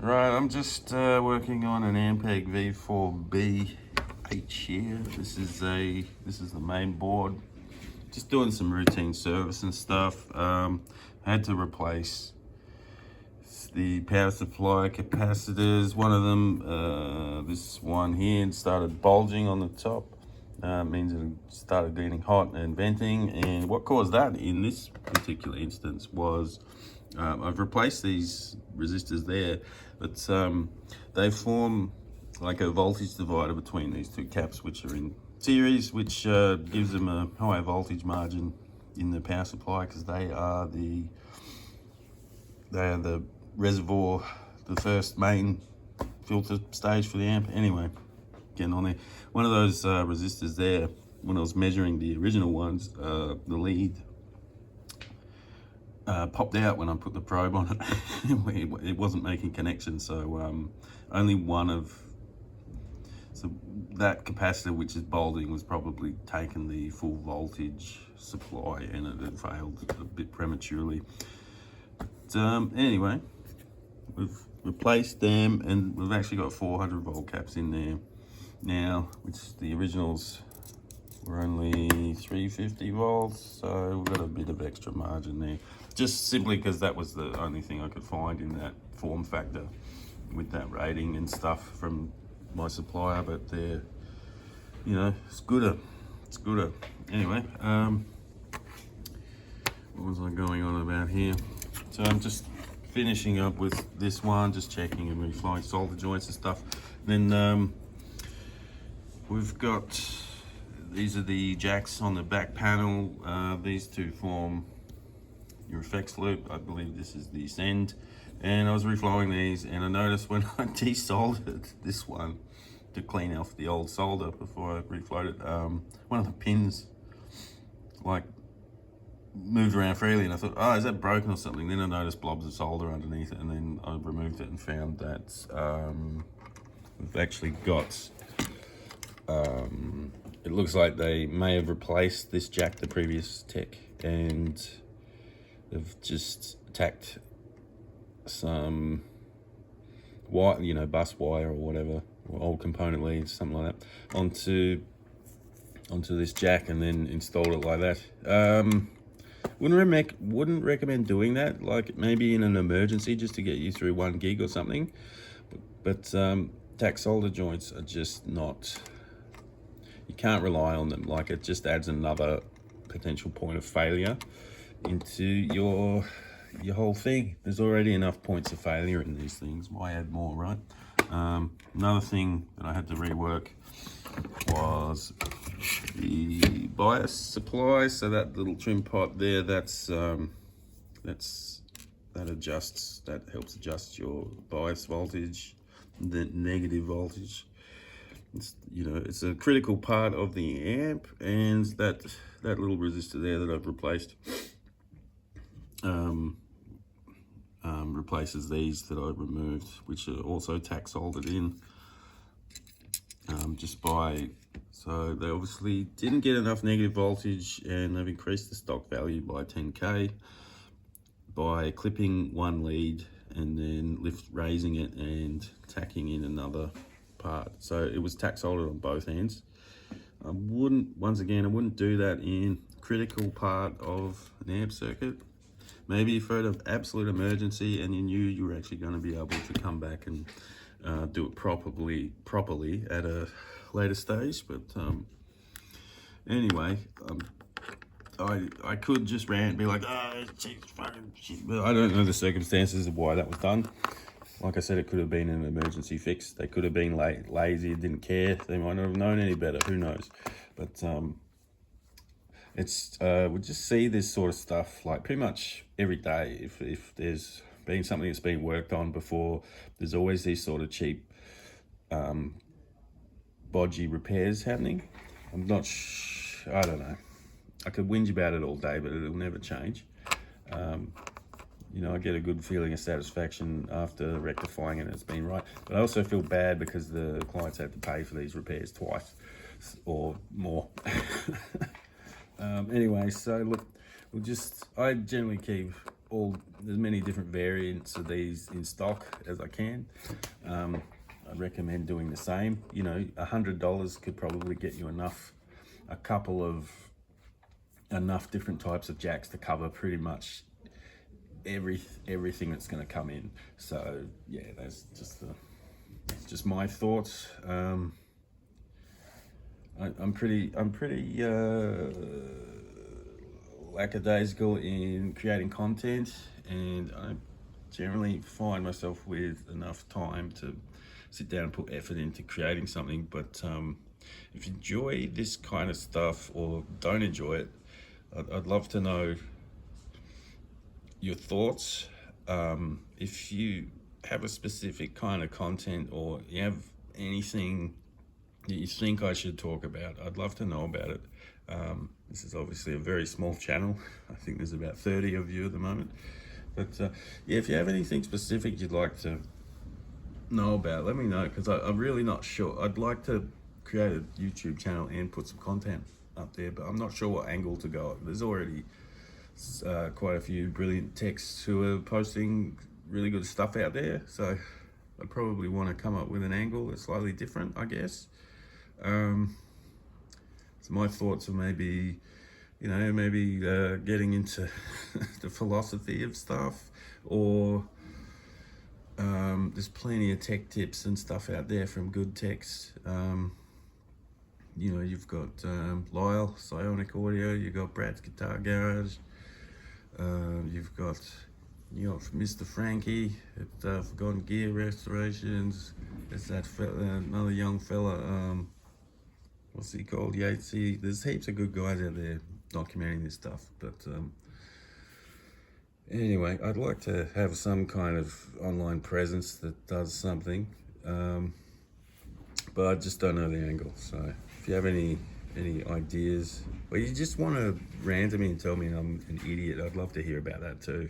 Right, I'm just working on an Ampeg V4BH here. This is the main board. Just doing some routine service and stuff. I had to replace the power supply capacitors. One of them, this one here, started bulging on the top. Means it started getting hot and venting. And what caused that in this particular instance was I've replaced these resistors there, but they form like a voltage divider between these two caps, which are in series, which gives them a high voltage margin in the power supply, because they are the reservoir, the first main filter stage for the amp. Anyway, getting on there. One of those resistors there, when I was measuring the original ones, the lead popped out when I put the probe on it. It wasn't making connections, so only one of that capacitor, which is bulging, was probably taking the full voltage supply, and it had failed a bit prematurely. But anyway, we've replaced them, and we've actually got 400 volt caps in there now, which the originals were only 350 volts, so we've got a bit of extra margin there, just simply because that was the only thing I could find in that form factor with that rating and stuff from my supplier. But they're, you know, it's gooder. Anyway, what was I going on about here? So I'm just finishing up with this one, just checking and reflowing solder joints and stuff. Then we've got, these are the jacks on the back panel. These two form your effects loop. I believe this is the send. And I was reflowing these, and I noticed when I desoldered this one to clean off the old solder before I reflowed it, one of the pins like moved around freely, and I thought, oh, is that broken or something? Then I noticed blobs of solder underneath it, and then I removed it and found that we've actually got, it looks like they may have replaced this jack, the previous tech, and they've just tacked some wire, you know, bus wire or whatever, or old component leads, something like that, onto this jack, and then installed it like that. Wouldn't recommend doing that, like maybe in an emergency, just to get you through 1 gig or something. But tack solder joints are just not, you can't rely on them. Like, it just adds another potential point of failure into your whole thing. There's already enough points of failure in these things. Why add more, right? Another thing that I had to rework was the bias supply. So that little trim pot there, that helps adjust your bias voltage, the negative voltage. It's, you know, it's a critical part of the amp, and that little resistor there that I've replaced replaces these that I've removed, which are also tack soldered in, so they obviously didn't get enough negative voltage, and they've increased the stock value by 10k by clipping one lead and then raising it and tacking in another part. So it was tack soldered on both ends. I wouldn't do that in critical part of an amp circuit. Maybe if you're at an absolute emergency and you knew you were actually going to be able to come back and do it properly at a later stage. But anyway, I could just rant and be like, oh, fucking shit. But I don't know the circumstances of why that was done. Like I said, it could have been an emergency fix. They could have been lazy, didn't care. They might not have known any better. Who knows? But we just see this sort of stuff like pretty much every day. If there's been something that's been worked on before, there's always these sort of cheap bodgy repairs happening. I don't know. I could whinge about it all day, but it'll never change. You know, I get a good feeling of satisfaction after rectifying it and it's been right. But I also feel bad because the clients have to pay for these repairs twice or more. Anyway, so look, I generally keep there's many different variants of these in stock as I can. I'd recommend doing the same. You know, $100 could probably get you enough different types of jacks to cover pretty much everything that's going to come in. So yeah, that's just my thoughts. I'm pretty lackadaisical in creating content, and I generally find myself with enough time to sit down and put effort into creating something. But if you enjoy this kind of stuff or don't enjoy it, I'd love to know your thoughts. If you have a specific kind of content, or you have anything that you think I should talk about, I'd love to know about it. This is obviously a very small channel. I think there's about 30 of you at the moment. But yeah, if you have anything specific you'd like to know about, let me know, because I'm really not sure. I'd like to create a YouTube channel and put some content up there, but I'm not sure what angle to go at. There's already quite a few brilliant techs who are posting really good stuff out there, so I probably want to come up with an angle that's slightly different, I guess. So my thoughts are maybe getting into the philosophy of stuff, or there's plenty of tech tips and stuff out there from good techs. You know, you've got Lyle, Psionic Audio, you've got Brad's Guitar Garage, you've got Mr. Frankie at Forgotten Gear Restorations. There's that another young fella, what's he called, Yatesy. There's heaps of good guys out there documenting this stuff. But anyway, I'd like to have some kind of online presence that does something, but I just don't know the angle. So if you have any ideas, or you just want to rant at me and tell me I'm an idiot, I'd love to hear about that too.